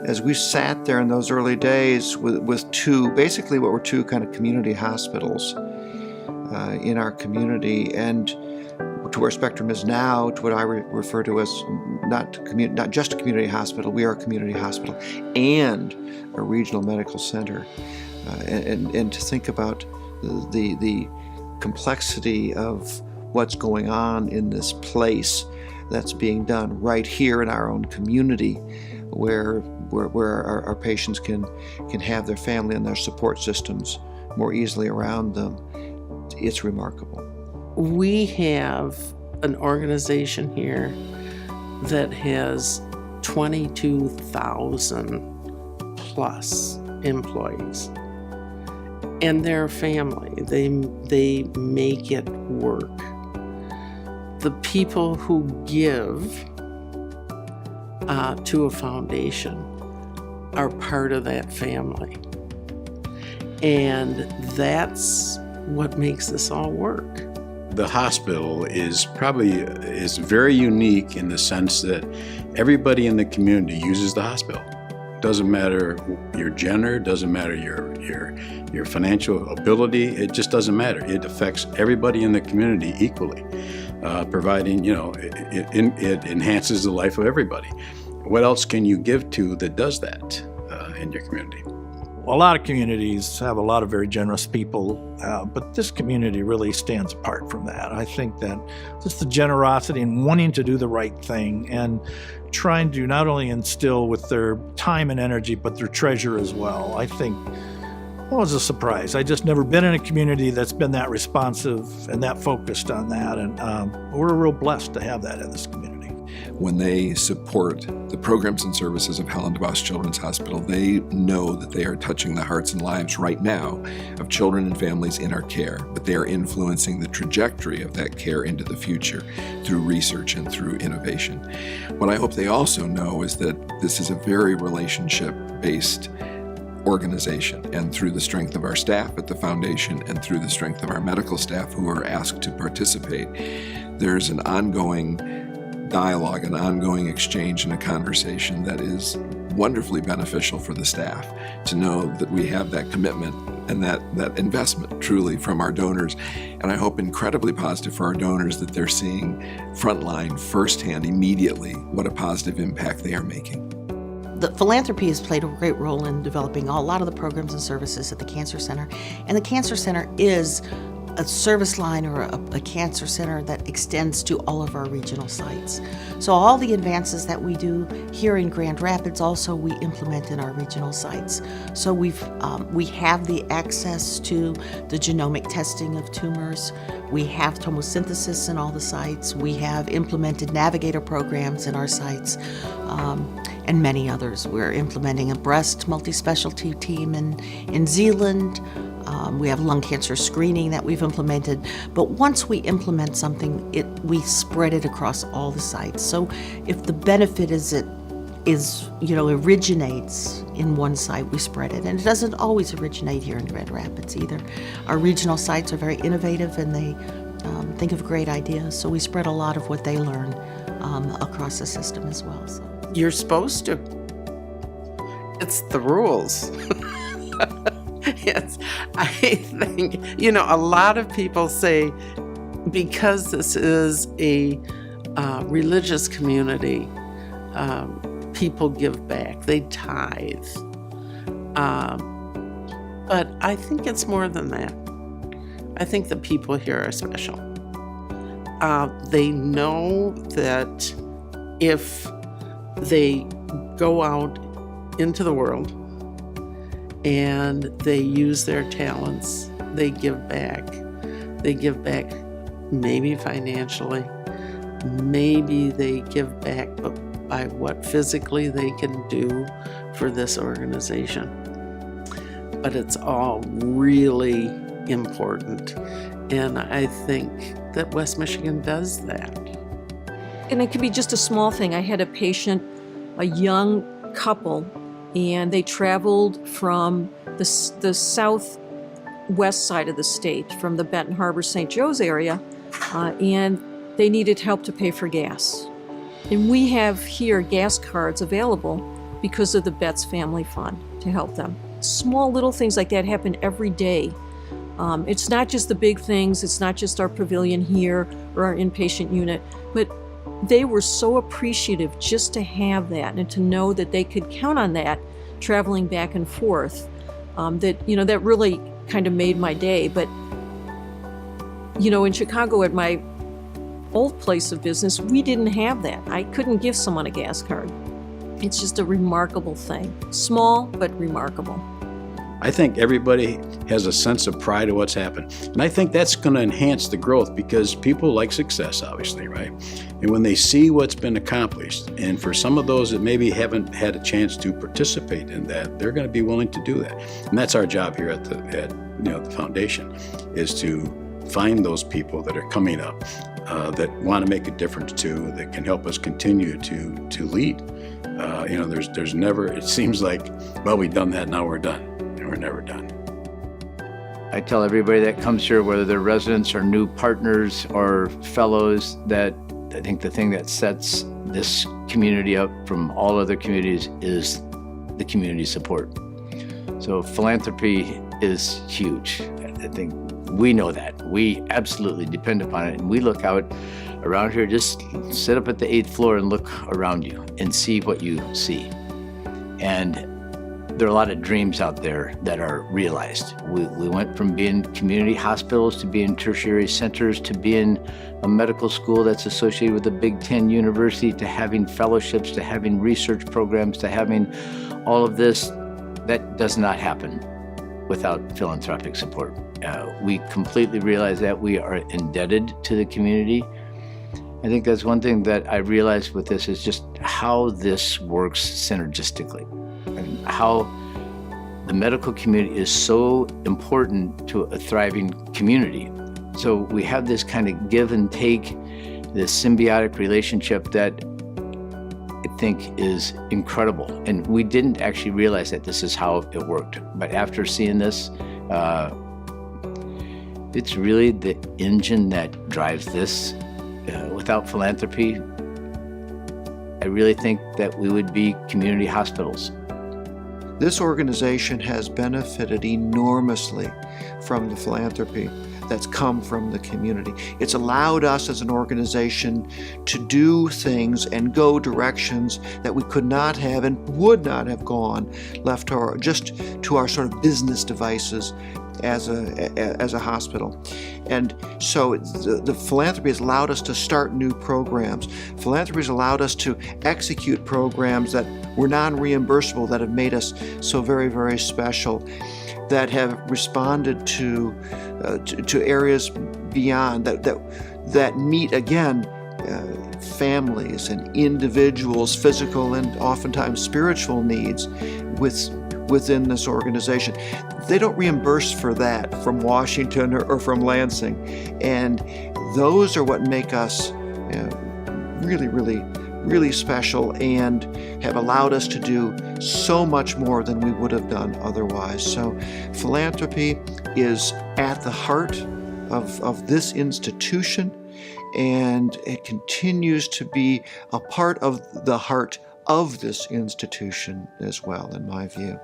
As we sat there in those early days with two, basically what were two kind of community hospitals in our community, and to where Spectrum is now, to what I refer to as not just a community hospital, we are a community hospital and a regional medical center. And to think about the complexity of what's going on in this place that's being done right here in our own community, where our patients can have their family and their support systems more easily around them. It's remarkable. We have an organization here that has 22,000 plus employees, and their family. They make it work. The people who give to a foundation are part of that family, and that's what makes this all work. The hospital is very unique in the sense that everybody in the community uses the hospital. Doesn't matter your gender, doesn't matter your financial ability, it just doesn't matter. It affects everybody in the community equally, providing, it enhances the life of everybody. What else can you give to that does that in your community? A lot of communities have a lot of very generous people, but this community really stands apart from that. I think that just the generosity and wanting to do the right thing and trying to not only instill with their time and energy, but their treasure as well. I think that was a surprise. I just never been in a community that's been that responsive and that focused on that, and we're real blessed to have that in this community. When they support the programs and services of Helen DeVos Children's Hospital, they know that they are touching the hearts and lives right now of children and families in our care, but they are influencing the trajectory of that care into the future through research and through innovation. What I hope they also know is that this is a very relationship-based organization, and through the strength of our staff at the foundation and through the strength of our medical staff who are asked to participate, there's an ongoing dialogue, an ongoing exchange and a conversation that is wonderfully beneficial for the staff to know that we have that commitment and that investment truly from our donors. And I hope incredibly positive for our donors that they're seeing frontline, firsthand, immediately what a positive impact they are making. The philanthropy has played a great role in developing a lot of the programs and services at the Cancer Center. And the Cancer Center is a service line or a cancer center that extends to all of our regional sites. So all the advances that we do here in Grand Rapids also we implement in our regional sites. So we have the access to the genomic testing of tumors. We have tomosynthesis in all the sites. We have implemented navigator programs in our sites, and many others. We're implementing a breast multi-specialty team in Zealand. We have lung cancer screening that we've implemented, but once we implement something, we spread it across all the sites. So if the benefit originates in one site, we spread it, and it doesn't always originate here in Grand Rapids either. Our regional sites are very innovative, and they think of great ideas, so we spread a lot of what they learn across the system as well. So. You're supposed to. It's the rules. Yes, I think, a lot of people say because this is a religious community, people give back, they tithe. But I think it's more than that. I think the people here are special. They know that if they go out into the world and they use their talents, they give back. They give back maybe financially, maybe they give back by what physically they can do for this organization. But it's all really important, and I think that West Michigan does that. And it could be just a small thing. I had a patient, a young couple, and they traveled from the southwest side of the state, from the Benton Harbor, St. Joe's area, and they needed help to pay for gas. And we have here gas cards available because of the Betts Family Fund to help them. Small little things like that happen every day. It's not just the big things, it's not just our pavilion here or our inpatient unit, but they were so appreciative just to have that and to know that they could count on that traveling back and forth. That really kind of made my day. But, in Chicago at my old place of business, we didn't have that. I couldn't give someone a gas card. It's just a remarkable thing. Small, but remarkable. I think everybody has a sense of pride of what's happened. And I think that's going to enhance the growth because people like success, obviously, right? And when they see what's been accomplished, and for some of those that maybe haven't had a chance to participate in that, they're going to be willing to do that. And that's our job here at the foundation, is to find those people that are coming up that want to make a difference too, that can help us continue to lead. There's never, it seems like, well, we've done that, now we're done. We're never done. I tell everybody that comes here, whether they're residents or new partners or fellows, that I think the thing that sets this community up from all other communities is the community support. So philanthropy is huge. I think we know that. We absolutely depend upon it. And we look out around here, just sit up at the 8th floor and look around you and see what you see. And there are a lot of dreams out there that are realized. We went from being community hospitals to being tertiary centers to being a medical school that's associated with a Big Ten university to having fellowships, to having research programs, to having all of this. That does not happen without philanthropic support. We completely realize that we are indebted to the community. I think that's one thing that I realized with this is just how this works synergistically. And how the medical community is so important to a thriving community. So we have this kind of give and take, this symbiotic relationship that I think is incredible. And we didn't actually realize that this is how it worked. But after seeing this, it's really the engine that drives this. Without philanthropy, I really think that we would be community hospitals. This organization has benefited enormously from the philanthropy that's come from the community. It's allowed us as an organization to do things and go directions that we could not have and would not have gone left just to our sort of business devices as a hospital. And so the philanthropy has allowed us to start new programs. Philanthropy has allowed us to execute programs that were non-reimbursable, that have made us so very, very special, that have responded to areas beyond, that meet, again, families and individuals' physical and oftentimes spiritual needs within this organization. They don't reimburse for that from Washington or from Lansing. And those are what make us really, really, really special and have allowed us to do so much more than we would have done otherwise. So philanthropy is at the heart of this institution, and it continues to be a part of the heart of this institution as well, in my view.